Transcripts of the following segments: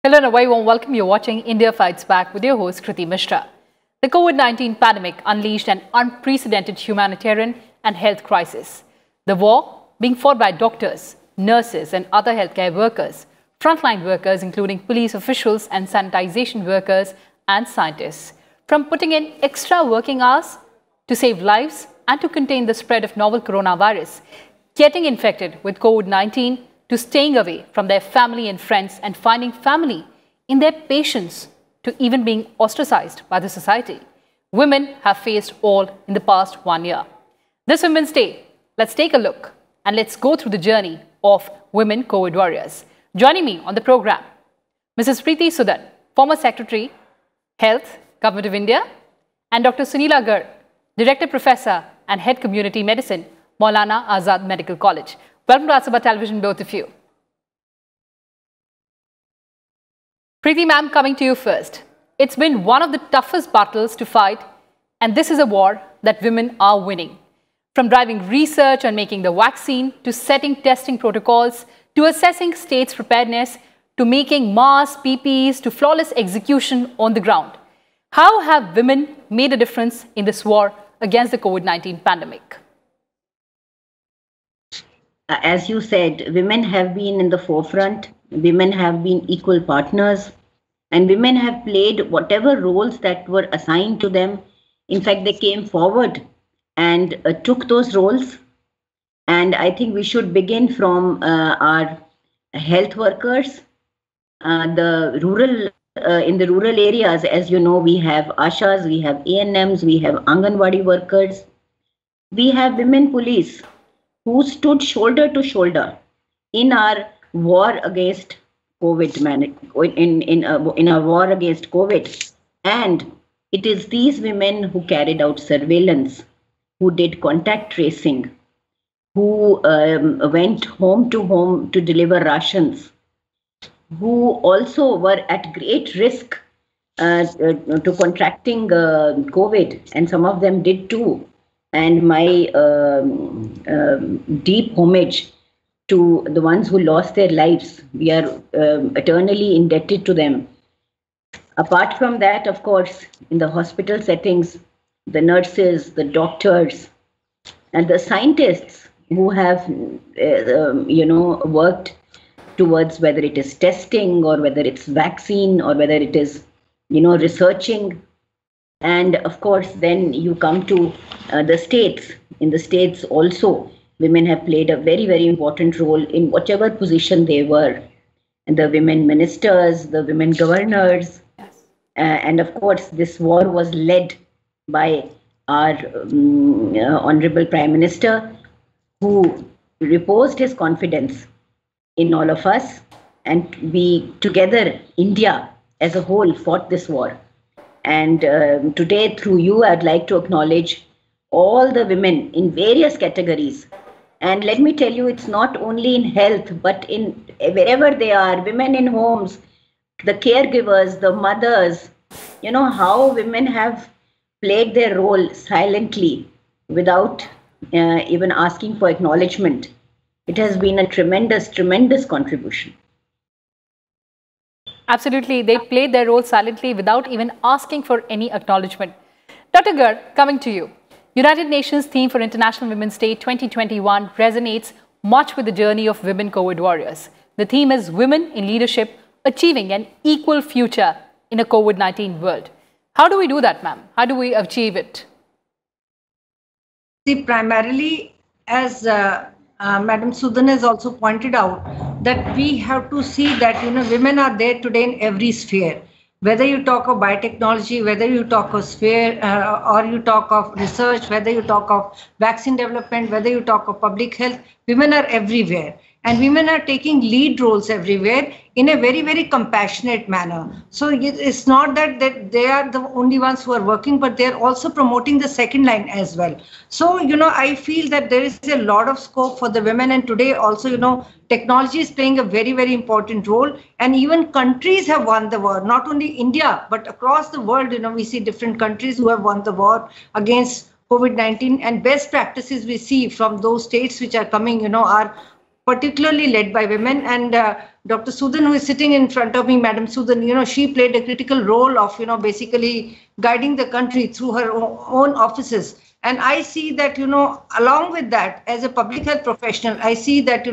Hello and a very warm welcome. You're watching India Fights Back with your host Kriti Mishra. The COVID-19 pandemic unleashed an unprecedented humanitarian and health crisis. The war being fought by doctors, nurses and other healthcare workers, frontline workers including police officials and sanitization workers and scientists. From putting in extra working hours to save lives and to contain the spread of novel coronavirus, getting infected with COVID-19 to staying away from their family and friends and finding family in their patients to even being ostracized by the society. Women have faced all in the past 1 year. This Women's Day, let's take a look and let's go through the journey of women COVID warriors. Joining me on the program, Mrs. Preeti Sudan, former Secretary, Health, Government of India, and Dr. Sunila Garg, Director Professor and Head Community Medicine, Maulana Azad Medical College. Welcome to Rajya Sabha Television, both of you. Preeti ma'am, coming to you first. It's been one of the toughest battles to fight, and this is a war that women are winning. From driving research on making the vaccine, to setting testing protocols, to assessing states' preparedness, to making masks, PPEs, to flawless execution on the ground. How have women made a difference in this war against the COVID-19 pandemic? As you said, women have been in the forefront, women have been equal partners, and women have played whatever roles that were assigned to them. In fact, they came forward and took those roles. And I think we should begin from our health workers, in the rural areas. As you know, we have Ashas, we have ANMs, we have Anganwadi workers, we have women police, who stood shoulder to shoulder in our war against COVID, in our war against COVID. And it is these women who carried out surveillance, who did contact tracing, who went home to deliver rations, who also were at great risk to contracting COVID, and some of them did too. And my deep homage to the ones who lost their lives. We are eternally indebted to them. Apart from that, of course, in the hospital settings, the nurses, the doctors, and the scientists who have, worked towards whether it is testing or whether it's vaccine or whether it is, researching. And of course, then you come to the states. In the states also, women have played a very, very important role in whatever position they were. And the women ministers, the women governors. Yes. And of course, this war was led by our Honorable Prime Minister, who reposed his confidence in all of us. And we together, India as a whole, fought this war. And today, through you, I'd like to acknowledge all the women in various categories. And let me tell you, it's not only in health, but in wherever they are, women in homes, the caregivers, the mothers, how women have played their role silently without even asking for acknowledgement. It has been a tremendous, tremendous contribution. Absolutely. They played their role silently without even asking for any acknowledgement. Dr. Garg, coming to you. United Nations theme for International Women's Day 2021 resonates much with the journey of women COVID warriors. The theme is Women in Leadership Achieving an Equal Future in a COVID-19 World. How do we do that, ma'am? How do we achieve it? See, primarily, as Madam Sudan has also pointed out, that we have to see that women are there today in every sphere. Whether you talk of biotechnology, whether you talk of sphere or you talk of research, whether you talk of vaccine development, whether you talk of public health, women are everywhere. And women are taking lead roles everywhere in a very, very compassionate manner. So it's not that they are the only ones who are working, but they're also promoting the second line as well. So, I feel that there is a lot of scope for the women. And today also, technology is playing a very, very important role. And even countries have won the war, not only India, but across the world, we see different countries who have won the war against COVID-19, and best practices we see from those states which are coming, are particularly led by women. And Dr. Sudan, who is sitting in front of me, Madam Sudan, she played a critical role of, basically guiding the country through her own offices. And I see that, along with that, as a public health professional, I see that,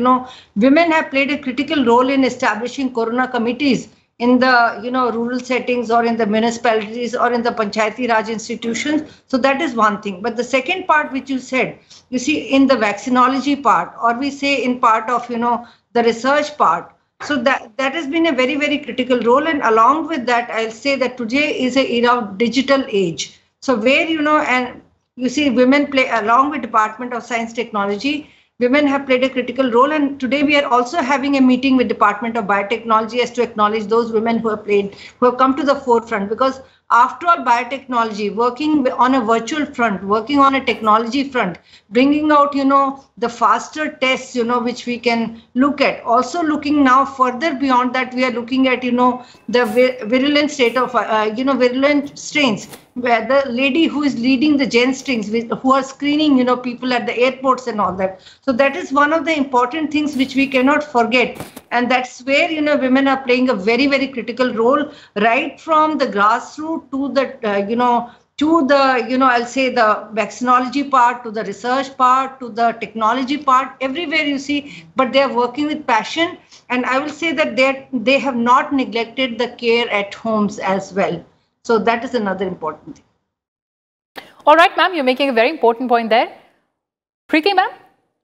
women have played a critical role in establishing Corona committees in the rural settings or in the municipalities or in the Panchayati Raj institutions. So that is one thing. But the second part which you said, you see, in the vaccinology part, or we say in part of the research part, so that has been a very, very critical role. And along with that, I'll say that today is a era of digital age. So where and you see women play, along with Department of Science Technology, women have played a critical role. And today we are also having a meeting with Department of Biotechnology as to acknowledge those women who have come to the forefront. Because after all, biotechnology, working on a virtual front, working on a technology front, bringing out, the faster tests, which we can look at. Also looking now further beyond that, we are looking at, the virulent state of, virulent strains, where the lady who is leading the gen strings, who are screening, people at the airports and all that. So that is one of the important things which we cannot forget. And that's where, women are playing a very, very critical role, right from the grassroots to the, I'll say the vaccinology part, to the research part, to the technology part, everywhere you see, but they are working with passion. And I will say that they have not neglected the care at homes as well. So that is another important thing. All right, ma'am, you're making a very important point there. Preeti, ma'am,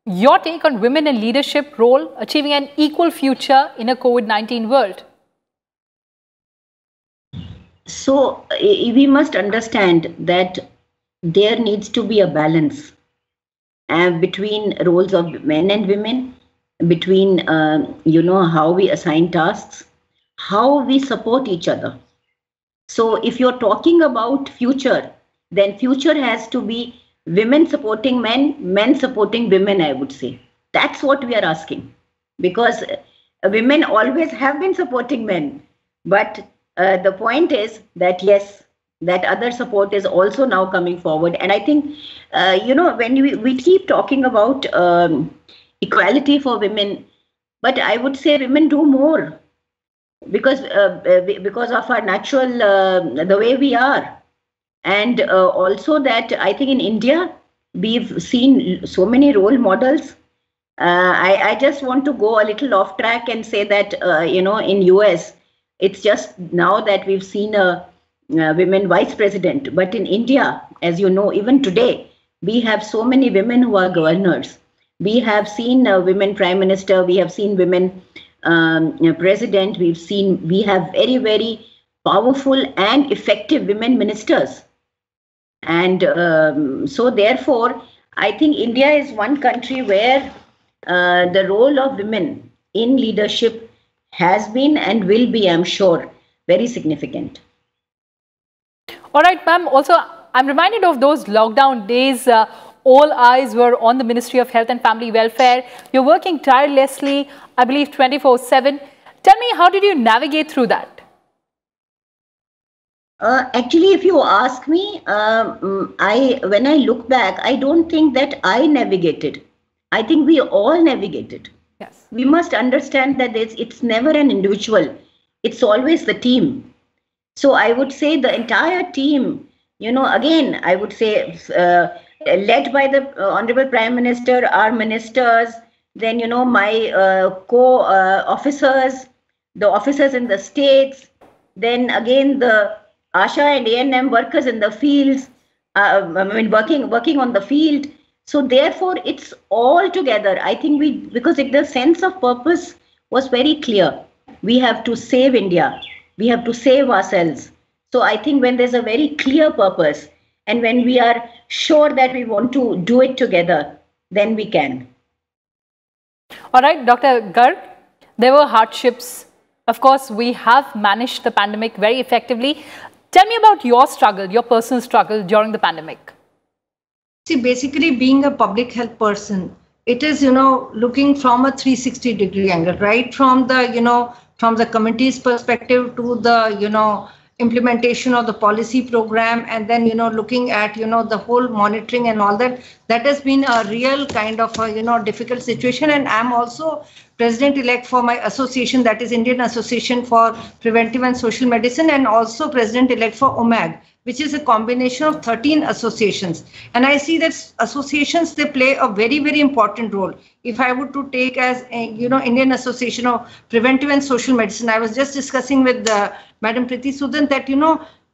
your take on women in leadership role achieving an equal future in a COVID-19 world. So we must understand that there needs to be a balance between roles of men and women, between, how we assign tasks, how we support each other. So if you're talking about future, then future has to be women supporting men, men supporting women, I would say. That's what we are asking. Because women always have been supporting men. But the point is that, yes, that other support is also now coming forward. And I think, when we keep talking about equality for women, but I would say women do more. Because of our natural, the way we are. And also that I think in India, we've seen so many role models. I just want to go a little off track and say that, in US, it's just now that we've seen a women vice president. But in India, as you know, even today, we have so many women who are governors. We have seen women prime minister, we have seen women president, we have very, very powerful and effective women ministers. And so therefore, I think India is one country where the role of women in leadership has been and will be, I'm sure, very significant. All right, ma'am. Also, I'm reminded of those lockdown days. All eyes were on the Ministry of Health and Family Welfare. You're working tirelessly, I believe 24/7. Tell me, how did you navigate through that? Actually, if you ask me, when I look back, I don't think that I navigated. I think we all navigated. Yes. We must understand that it's never an individual. It's always the team. So I would say the entire team, again, I would say led by the Honorable Prime Minister, our ministers, then, my co-officers, the officers in the states, then again the ASHA and ANM workers in the fields, working on the field. So therefore, it's all together. I think because the sense of purpose was very clear. We have to save India. We have to save ourselves. So I think when there's a very clear purpose and when we are sure that we want to do it together, then we can. All right, Dr. Garg, there were hardships. Of course, we have managed the pandemic very effectively. Tell me about your struggle, your personal struggle during the pandemic. See, basically being a public health person, it is, looking from a 360-degree angle, right? From the, from the committee's perspective to the, implementation of the policy program, and then looking at the whole monitoring and all that. That has been a real kind of a difficult situation. And I'm also president-elect for my association, that is Indian Association for Preventive and Social Medicine, and also president-elect for OMAG, which is a combination of 13 associations. And I see that associations, they play a very, very important role. If I were to take as Indian Association of Preventive and Social Medicine, I was just discussing with Madam Priti Sudan that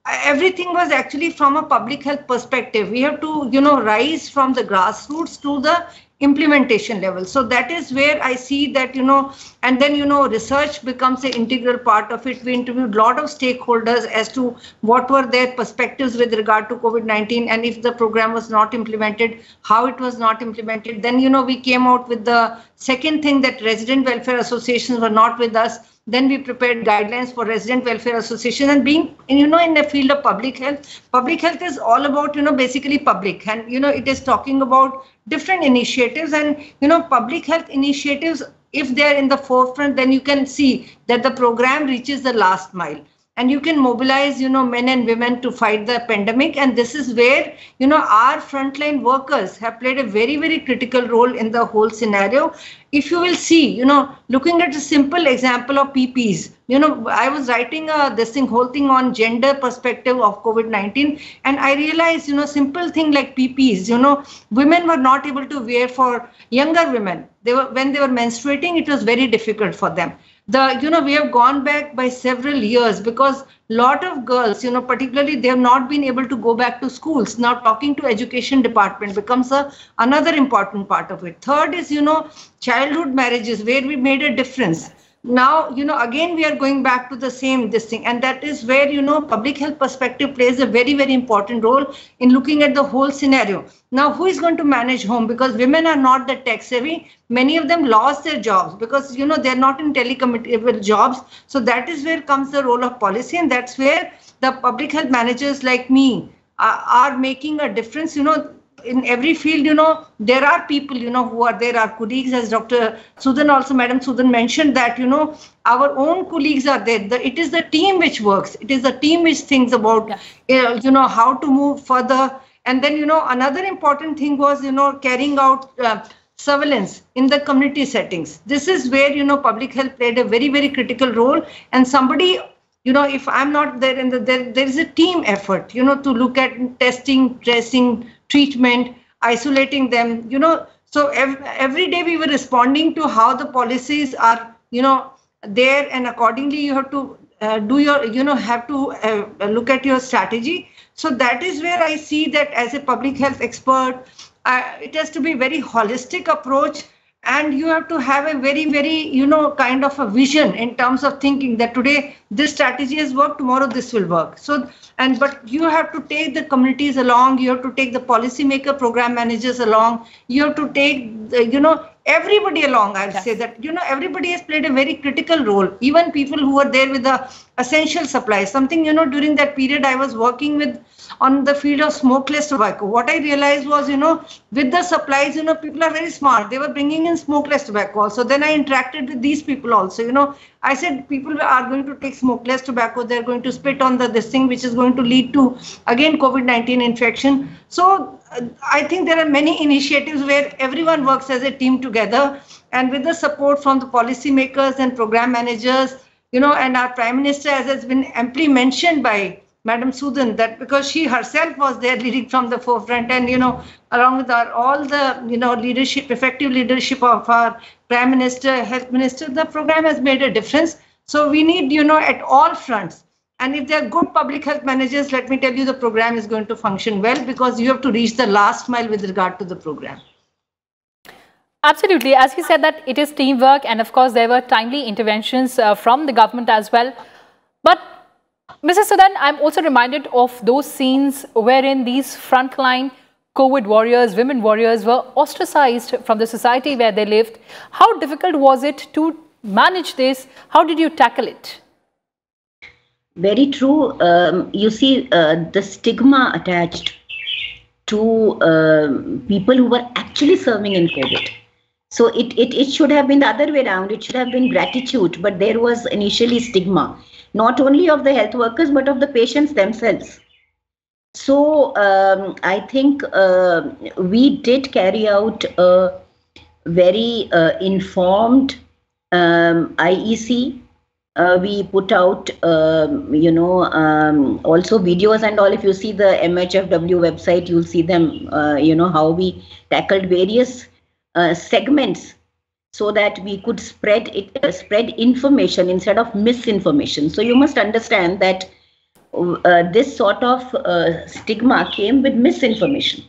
everything was actually from a public health perspective. We have to rise from the grassroots to the implementation level. So that is where I see that and then research becomes an integral part of it. We interviewed a lot of stakeholders as to what were their perspectives with regard to COVID-19, and if the program was not implemented, how it was not implemented. Then we came out with the second thing, that resident welfare associations were not with us. Then we prepared guidelines for resident welfare association. And being in the field of public health is all about basically public, and it is talking about different initiatives. And public health initiatives, if they're in the forefront, then you can see that the program reaches the last mile, and you can mobilize men and women to fight the pandemic. And this is where our frontline workers have played a very, very critical role in the whole scenario. If you will see, looking at a simple example of PPEs, I was writing whole thing on gender perspective of COVID-19, and I realized, simple thing like PPEs, women were not able to wear. For younger women, when they were menstruating, it was very difficult for them. We have gone back by several years because lot of girls, particularly, they have not been able to go back to schools. Now talking to education department becomes another important part of it. Third is, childhood marriages, where we made a difference. Now, again, we are going back to the same thing. And that is where, public health perspective plays a very, very important role in looking at the whole scenario. Now, who is going to manage home? Because women are not that tech savvy. Many of them lost their jobs because, they're not in telecommutable jobs. So that is where comes the role of policy. And that's where the public health managers like me are making a difference. In every field, there are people, who are there, our colleagues, as Dr. Sudan also, Madam Sudan mentioned that, our own colleagues are there. It is the team which works. It is the team which thinks about, how to move further. And then, another important thing was, carrying out surveillance in the community settings. This is where, public health played a very, very critical role. And somebody, if I'm not there, there is a team effort, to look at testing, tracing, treatment, isolating them, so every day we were responding to how the policies are, there, and accordingly you have to look at your strategy. So that is where I see that as a public health expert, it has to be very holistic approach. And you have to have a very, very, kind of a vision in terms of thinking that today this strategy has worked, tomorrow this will work. So, but you have to take the communities along, you have to take the policymaker, program managers along, you have to take, everybody along. I'll say that, everybody has played a very critical role, even people who were there with the essential supplies. Something, during that period I was working with on the field of smokeless tobacco. What I realized was, with the supplies, people are very smart. They were bringing in smokeless tobacco also. Then I interacted with these people also, I said people are going to take smokeless tobacco. They're going to spit on this thing, which is going to lead to, again, COVID-19 infection. So I think there are many initiatives where everyone works as a team together, and with the support from the policymakers and program managers, and our Prime Minister, as has been amply mentioned by Madam Sudan, that because she herself was there leading from the forefront, and along with all the leadership, effective leadership of our Prime Minister, Health Minister, the program has made a difference. So we need at all fronts. And if there are good public health managers, let me tell you, the program is going to function well, because you have to reach the last mile with regard to the program. Absolutely. As you said, that it is teamwork, and of course there were timely interventions from the government as well. But Mrs. Sudan, I'm also reminded of those scenes wherein these frontline COVID warriors, women warriors, were ostracized from the society where they lived. How difficult was it to manage this? How did you tackle it? Very true. You see, the stigma attached to people who were actually serving in COVID. So it should have been the other way around. It should have been gratitude, but there was initially stigma. not only of the health workers, but of the patients themselves. So I think we did carry out a very informed IEC. We put out, also videos and all. If you see the MHFW website, you'll see them, how we tackled various segments so that we could spread information instead of misinformation. So you must understand that this sort of stigma came with misinformation.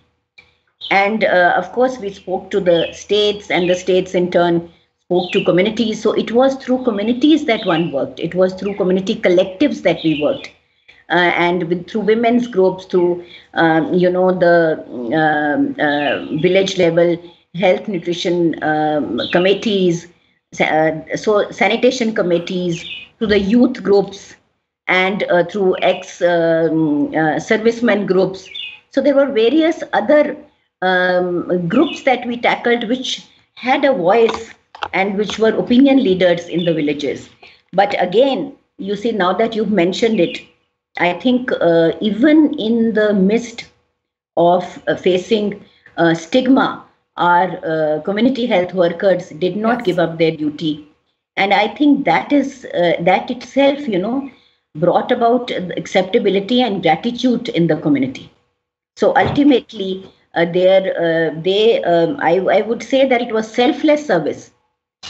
And of course, we spoke to the states, and the states in turn spoke to communities. So it was through communities that one worked. It was through community collectives that we worked. Through women's groups, through, the village level health nutrition committees, so sanitation committees, to the youth groups, and through ex-servicemen groups. So there were various other groups that we tackled which had a voice and which were opinion leaders in the villages. But again, you see, now that you've mentioned it, I think even in the midst of facing stigma, our community health workers did not give up their duty. And I think that is that itself, brought about acceptability and gratitude in the community. So ultimately, I would say that it was selfless service.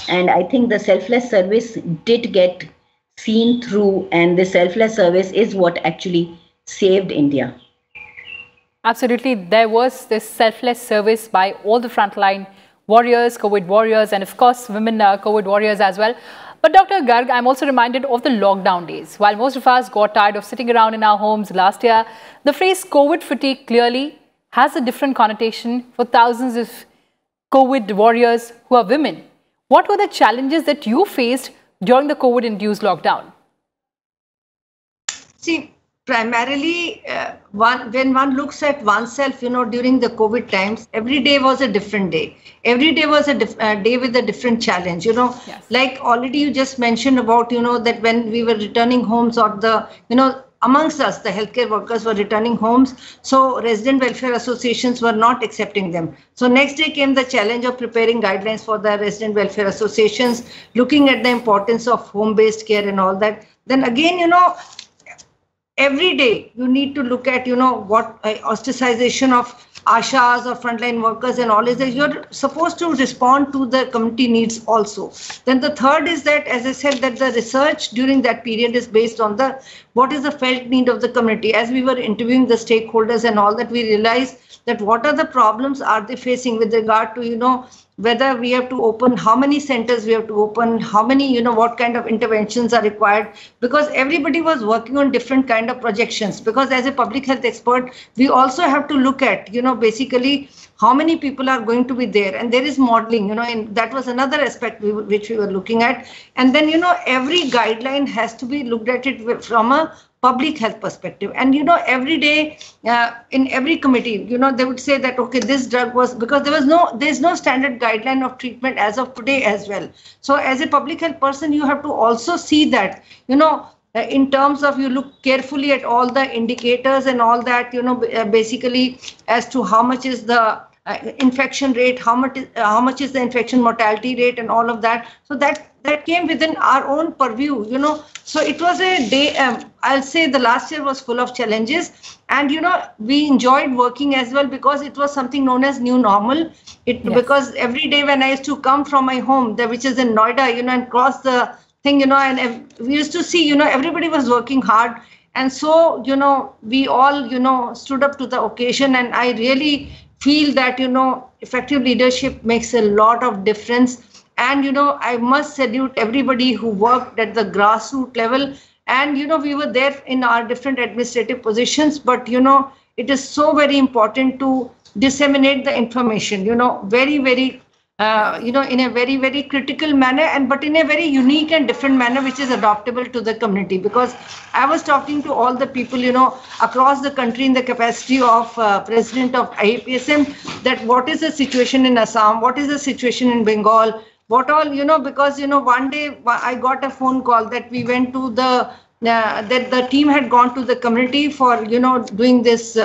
And I think the selfless service did get seen through, and the selfless service is what actually saved India. Absolutely. There was this selfless service by all the frontline warriors, COVID warriors, and of course, women COVID warriors as well. But Dr. Garg, I'm also reminded of the lockdown days. While most of us got tired of sitting around in our homes last year, the phrase COVID fatigue clearly has a different connotation for thousands of COVID warriors who are women. What were the challenges that you faced during the COVID-induced lockdown? See, primarily, when one looks at oneself, during the COVID times, every day was a different day. Every day was a day with a different challenge, Yes. Like already you just mentioned about, that when we were returning homes, or the, amongst us, the healthcare workers were returning homes. So resident welfare associations were not accepting them. So next day came the challenge of preparing guidelines for the resident welfare associations, looking at the importance of home-based care and all that. Then again, every day you need to look at, what ostracization of ashas or frontline workers and all is that you're supposed to respond to the community needs also. Then the third is that, as I said, that the research during that period is based on what is the felt need of the community. As we were interviewing the stakeholders and all that, we realized that what are the problems are they facing with regard to, whether we have to open, how many centers we have to open, how many, what kind of interventions are required, because everybody was working on different kind of projections. Because as a public health expert, we also have to look at, basically how many people are going to be there. And there is modeling, and that was another aspect which we were looking at. And then, every guideline has to be looked at it from a public health perspective. And, every day in every committee, they would say that, okay, this drug was, because there's no standard guideline of treatment as of today as well. So as a public health person, you have to also see that, in terms of you look carefully at all the indicators and all that, basically as to how much is the infection rate, how much is the infection mortality rate and all of that. So that came within our own purview, So it was a day, I'll say the last year was full of challenges. And, we enjoyed working as well because it was something known as new normal. Yes. Because every day when I used to come from my home, which is in Noida, and cross the thing, and we used to see, everybody was working hard. And so, we all, stood up to the occasion. And I really feel that, effective leadership makes a lot of difference. And, I must salute everybody who worked at the grassroots level. And, we were there in our different administrative positions. But, it is so very important to disseminate the information, very, very, in a very, very critical manner, but in a very unique and different manner, which is adoptable to the community. Because I was talking to all the people, across the country in the capacity of president of IAPSM, that what is the situation in Assam, what is the situation in Bengal, what all, because, one day I got a phone call that we went to the that the team had gone to the community for, doing this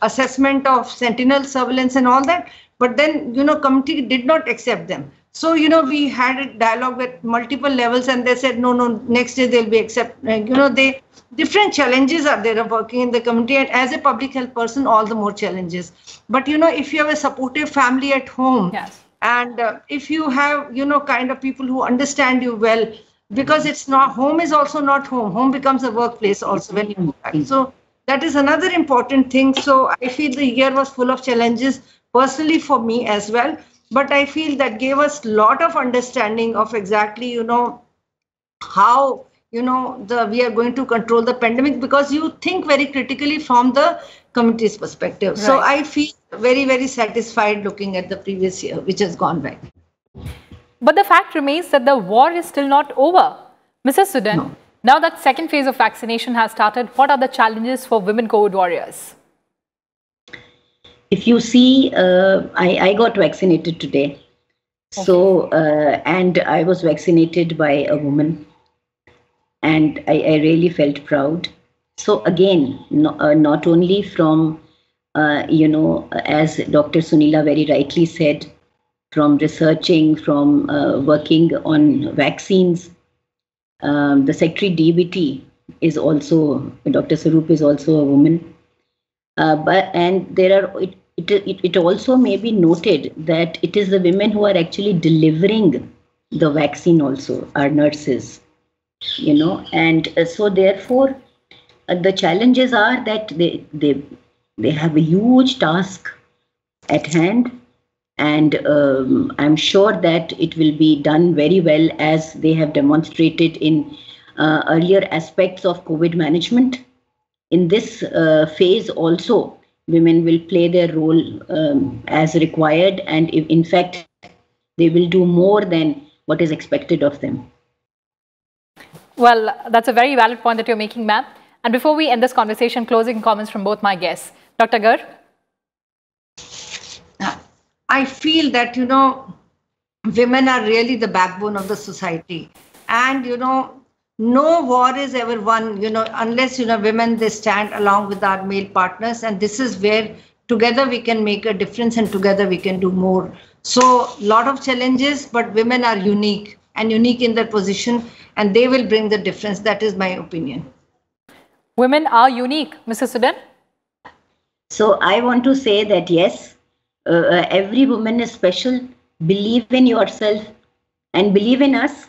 assessment of sentinel surveillance and all that. But then, community did not accept them. So, we had a dialogue at multiple levels, and they said, no, next day they'll be accepted. Different challenges are there of working in the community, and as a public health person, all the more challenges. But, if you have a supportive family at home, yes, and if you have, kind of people who understand you well, because it's not, home is also not home. Home becomes a workplace also when you go back. So that is another important thing. So I feel the year was full of challenges, personally for me as well. But I feel that gave us a lot of understanding of exactly, how, we are going to control the pandemic, because you think very critically from the community's perspective. Right. So I feel very, very satisfied looking at the previous year, which has gone by. But the fact remains that the war is still not over. Mrs. Sudan, now that second phase of vaccination has started, what are the challenges for women COVID warriors? If you see, I got vaccinated today. Okay. So, and I was vaccinated by a woman, and I really felt proud. So again, not only from, as Dr. Sunila very rightly said, from researching, from working on vaccines, the Secretary DBT is also, Dr. Sarup is also a woman. And there are, it also may be noted that it is the women who are actually delivering the vaccine also, our nurses, and so therefore the challenges are that they have a huge task at hand, and I'm sure that it will be done very well, as they have demonstrated in earlier aspects of COVID management. In this phase also, women will play their role as required, and in fact, they will do more than what is expected of them. Well, that's a very valid point that you're making, ma'am. And before we end this conversation, closing comments from both my guests. Dr. Garg? I feel that, women are really the backbone of the society. And, no war is ever won, unless, women, they stand along with our male partners. And this is where together we can make a difference, and together we can do more. So a lot of challenges, but women are unique in their position, and they will bring the difference. That is my opinion. Women are unique. Mrs. Sudan? So I want to say that yes, every woman is special. Believe in yourself and believe in us,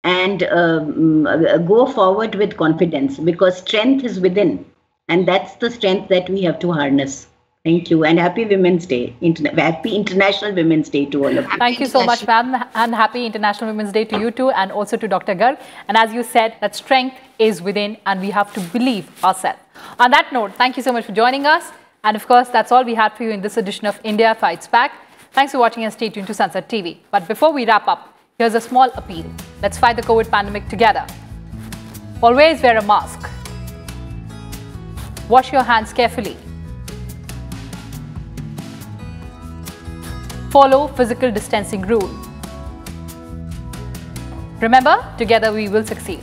and go forward with confidence, because strength is within, and that's the strength that we have to harness. Thank you, and happy Women's Day, happy International Women's Day to all of you. Thank you so much, ma'am, and happy International Women's Day to you too, and also to Dr. Garg. And as you said, that strength is within, and we have to believe ourselves. On that note, thank you so much for joining us. And of course, that's all we had for you in this edition of India Fights Back. Thanks for watching, and stay tuned to Sunset TV. But before we wrap up, here's a small appeal. Let's fight the COVID pandemic together. Always wear a mask. Wash your hands carefully. Follow physical distancing rule. Remember, together we will succeed.